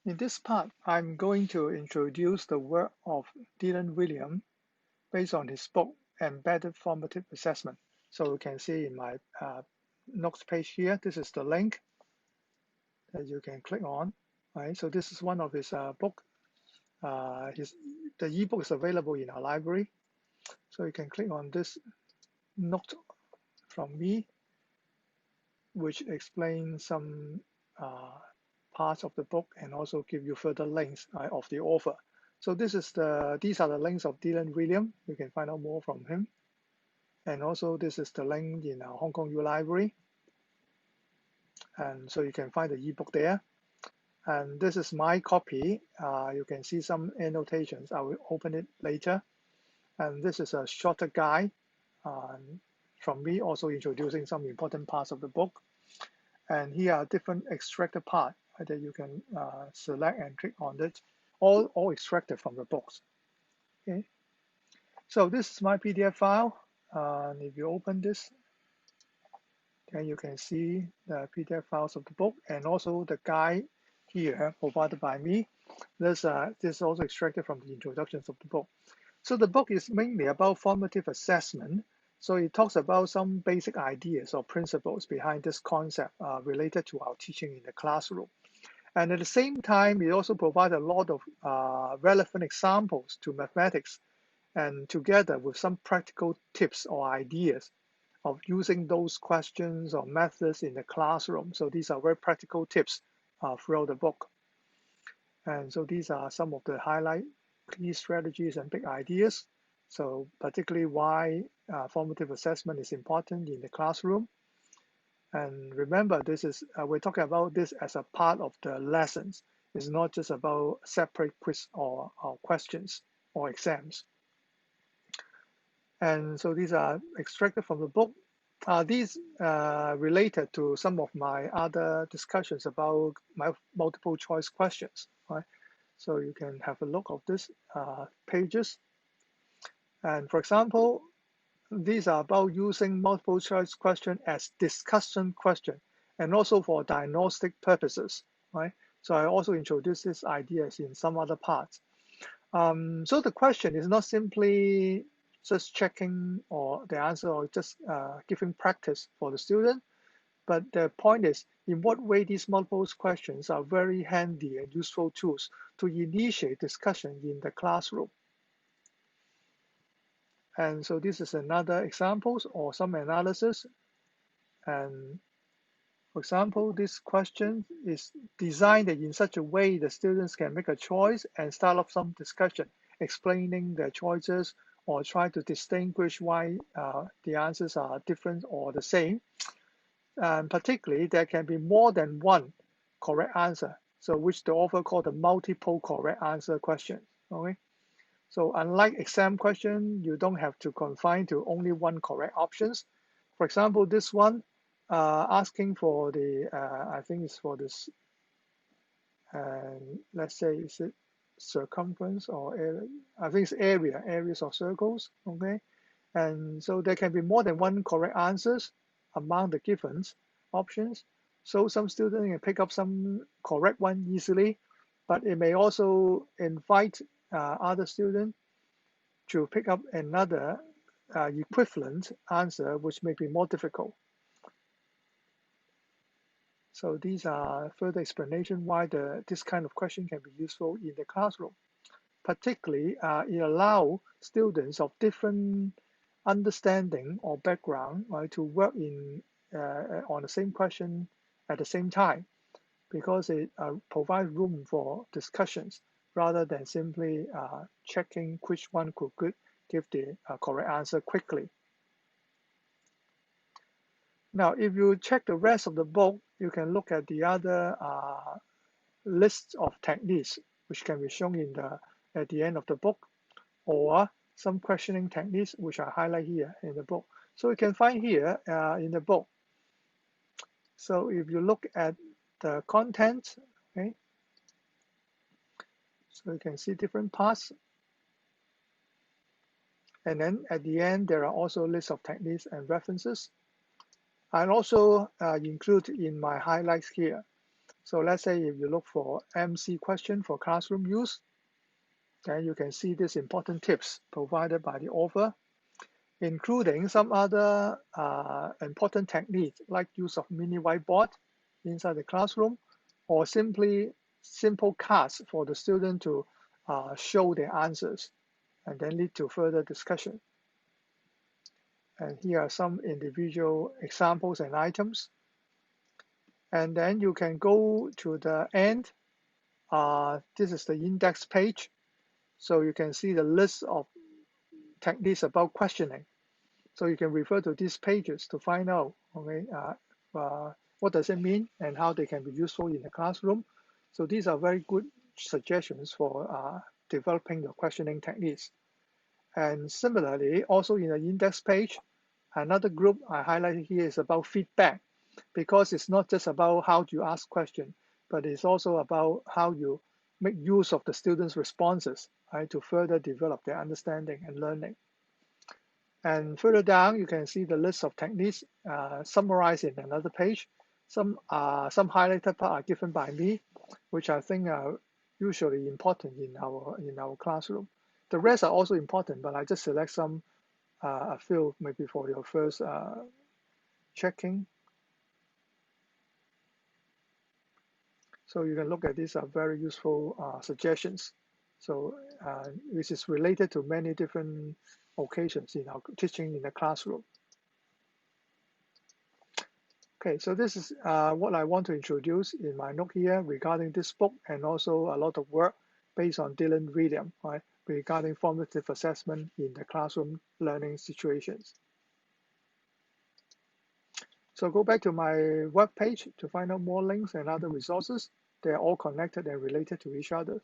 In this part, I'm going to introduce the work of Dylan Wiliam based on his book, Embedded Formative Assessment. So you can see in my notes page here, this is the link that you can click on. Right? So this is one of his book. The ebook is available in our library. So you can click on this note from me, which explains some parts of the book and also give you further links of the author. So these are the links of Dylan Wiliam. You can find out more from him. And also this is the link in our Hong Kong U Library. And so you can find the ebook there. And this is my copy. You can see some annotations. I will open it later. And this is a shorter guide from me, also introducing some important parts of the book. And here are different extracted parts that you can select and click on it, all extracted from the books. Okay. So this is my PDF file. And if you open this, then you can see the PDF files of the book and also the guide here provided by me. This is also extracted from the introductions of the book. So the book is mainly about formative assessment. So it talks about some basic ideas or principles behind this concept related to our teaching in the classroom. And at the same time, it also provides a lot of relevant examples to mathematics and together with some practical tips or ideas of using those questions or methods in the classroom. So these are very practical tips throughout the book. And so these are some of the highlight key strategies and big ideas. So particularly why formative assessment is important in the classroom. And remember, this is we're talking about this as a part of the lessons. It's not just about separate quiz or questions or exams. And so these are extracted from the book. These related to some of my other discussions about my multiple choice questions, right? So you can have a look of these pages. And for example, these are about using multiple choice question as discussion question and also for diagnostic purposes, right? So I also introduced these ideas in some other parts. So the question is not simply just checking or the answer or just giving practice for the student, but the point is in what way these multiple questions are very handy and useful tools to initiate discussion in the classroom. And so this is another examples or some analysis. And for example, this question is designed in such a way that students can make a choice and start off some discussion, explaining their choices or try to distinguish why the answers are different or the same. And particularly, there can be more than one correct answer, so which the author called the multiple correct answer question. Okay. So unlike exam question, you don't have to confine to only one correct options. For example, this one asking for the, I think it's for this, let's say, is it circumference or area? I think it's areas of circles, okay? And so there can be more than one correct answers among the given options. So some students can pick up some correct one easily, but it may also invite other students to pick up another equivalent answer, which may be more difficult. So these are further explanation why this kind of question can be useful in the classroom. Particularly, it allows students of different understanding or background, right, to work on the same question at the same time, because it provides room for discussions rather than simply checking which one could give the correct answer quickly. Now, if you check the rest of the book, you can look at the other lists of techniques, which can be shown at the end of the book, or some questioning techniques, which I highlight here in the book. So you can find here in the book. So if you look at the content, okay, so you can see different parts. And then at the end, there are also lists of techniques and references. I'll also include in my highlights here So let's say if you look for MC question for classroom use, then you can see these important tips provided by the author, including some other important techniques like use of mini whiteboard inside the classroom, or simply simple cards for the student to show their answers and then lead to further discussion. And here are some individual examples and items. And then you can go to the end. This is the index page. So you can see the list of techniques about questioning. So you can refer to these pages to find out, okay, what does it mean and how they can be useful in the classroom. So these are very good suggestions for developing your questioning techniques. And similarly, also in the index page, another group I highlighted here is about feedback, because it's not just about how you ask questions, but it's also about how you make use of the students' responses, right, to further develop their understanding and learning. And further down, you can see the list of techniques summarized in another page. Some highlighted part are given by me, which I think are usually important in our classroom. The rest are also important, but I just select some a few maybe for your first checking. So you can look at these are very useful suggestions. So which is related to many different occasions in our teaching in the classroom. Okay, so this is what I want to introduce in my note here regarding this book, and also a lot of work based on Dylan Wiliam, right, regarding formative assessment in the classroom learning situations. So go back to my web page to find out more links and other resources. They're all connected and related to each other.